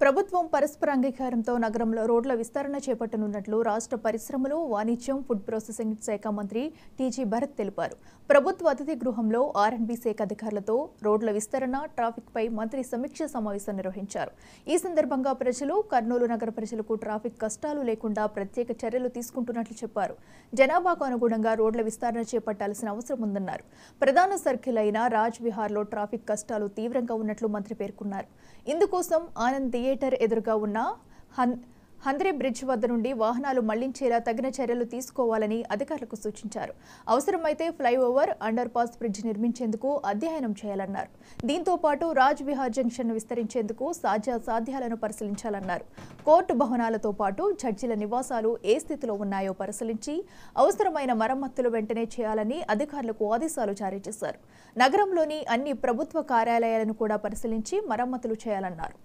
ప్రభుత్వం పరస్పర అంగీకారంతో నగరంలో రోడ్ల విస్తరణ చేపట్టనున్నట్లు రాష్ట్ర పరిశ్రమలు, వాణిజ్యం, ఫుడ్ ప్రాసెసింగ్ శాఖ మంత్రి టీజీ భరత్ తెలిపారు. ప్రభుత్వ అతిథి గృహంలో ఆర్ఎండ్బీ శాఖ అధికారులతో రోడ్ల విస్తరణ, ట్రాఫిక్ పై మంత్రి సమీక్ష సమావేశం నిర్వహించారు. ఈ సందర్భంగా ప్రజలు, కర్నూలు నగర ప్రజలకు ట్రాఫిక్ కష్టాలు లేకుండా ప్రత్యేక చర్యలు తీసుకుంటున్నట్లు చెప్పారు. జనాభాకు అనుగుణంగా రోడ్ల విస్తరణ చేపట్టాల్సిన అవసరం ఉందన్నారు. ప్రధాన సర్కిల్ అయిన రాజ్ విహార్లో ట్రాఫిక్ కష్టాలు తీవ్రంగా ఉన్నట్లు మంత్రి పేర్కొన్నారు. ఇందుకోసం ఆనంద్ థియేటర్ ఎదురుగా ఉన్న హంద్రే బ్రిడ్జ్ వద్ద నుండి వాహనాలు మళ్లించేలా తగిన చర్యలు తీసుకోవాలని అధికారులకు సూచించారు. అవసరమైతే ఫ్లైఓవర్, అండర్ పాస్ బ్రిడ్జ్ నిర్మించేందుకు అధ్యయనం చేయాలన్నారు. దీంతో పాటు రాజ్ విహార్ జంక్షన్ విస్తరించేందుకు సాధ్యాలను పరిశీలించాలన్నారు. కోర్టు భవనాలతో పాటు జడ్జిల నివాసాలు ఏ స్థితిలో ఉన్నాయో పరిశీలించి అవసరమైన మరమ్మతులు వెంటనే చేయాలని అధికారులకు ఆదేశాలు జారీ చేశారు. నగరంలోని అన్ని ప్రభుత్వ కార్యాలయాలను కూడా పరిశీలించి మరమ్మతులు చేయాలన్నారు.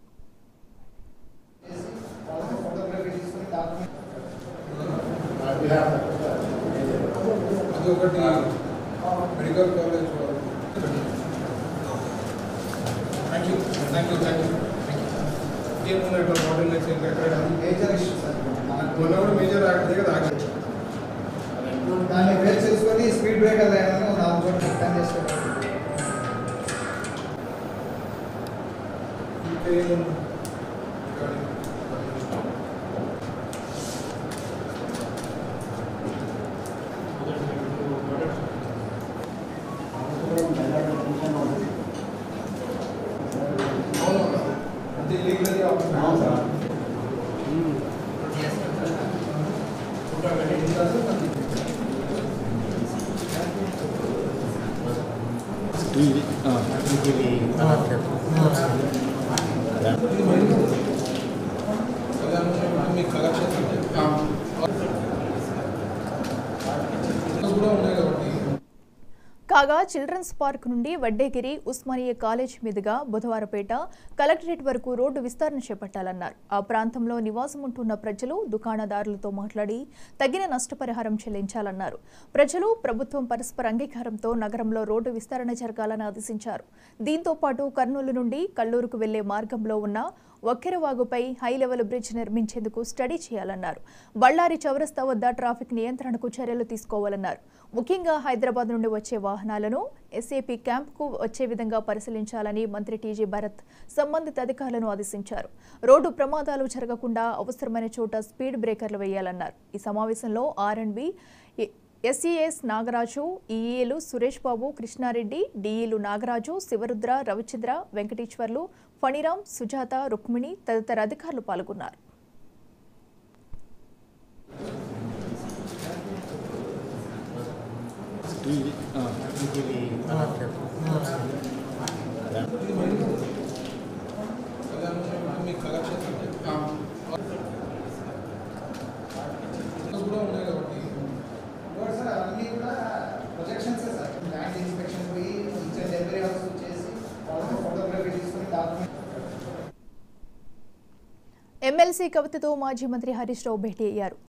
Medical college major issue sir, major దాన్ని బేస్ చేసుకొని స్పీడ్ బ్రేకర్ వేయాలని 4 చోట్ల ప్లాన్ చేస్తారు. కాగా చిల్డ్రన్స్ పార్క్ నుండి వడ్డేగిరి, ఉస్మానియా కాలేజ్ మీదుగా బుధవారపేట కలెక్టరేట్ వరకు రోడ్డు విస్తరణ చేపట్టాలన్నారు. ఆ ప్రాంతంలో నివాసం ఉంటున్న ప్రజలు, దుకాణదారులతో మాట్లాడి తగిన నష్టపరిహారం చెల్లించాలన్నారు. ప్రజలు, ప్రభుత్వం పరస్పర అంగీకారంతో నగరంలో రోడ్డు విస్తరణ జరగాలని ఆదేశించారు. దీంతో పాటు కర్నూలు నుండి కల్లూరుకు వెళ్లే మార్గంలో ఉన్న వక్కెరవాగుపై హై లెవెల్ బ్రిడ్జ్ నిర్మించేందుకు స్టడీ చేయాలన్నారు. బళ్ళారి చౌరస్తా వద్ద ట్రాఫిక్ నియంత్రణకు చర్యలు తీసుకోవాలన్నారు. ముఖ్యంగా హైదరాబాద్ నుండి వచ్చే వాహనాలను ఎస్ఏపీ క్యాంప్కు వచ్చే విధంగా పరిశీలించాలని మంత్రి టీజీ భరత్ సంబంధిత అధికారులను ఆదేశించారు. రోడ్డు ప్రమాదాలు జరగకుండా అవసరమైన చోట స్పీడ్ బ్రేకర్లు వేయాలన్నారు. ఈ సమావేశంలో ఆర్ఎండ్బీ ఎస్ఈఎస్ నాగరాజు, ఈఈలు సురేష్ బాబు, కృష్ణారెడ్డి, డిఈలు నాగరాజు, శివరుద్ర, రవిచంద్ర, వెంకటేశ్వర్లు, ఫణిరామ్, సుజాత, రుక్మిణి తదితర అధికారులు పాల్గొన్నారు. ఎమ్మెల్సీ కవితతో మాజీ మంత్రి హరీష్ రావు భేటీ అయ్యారు.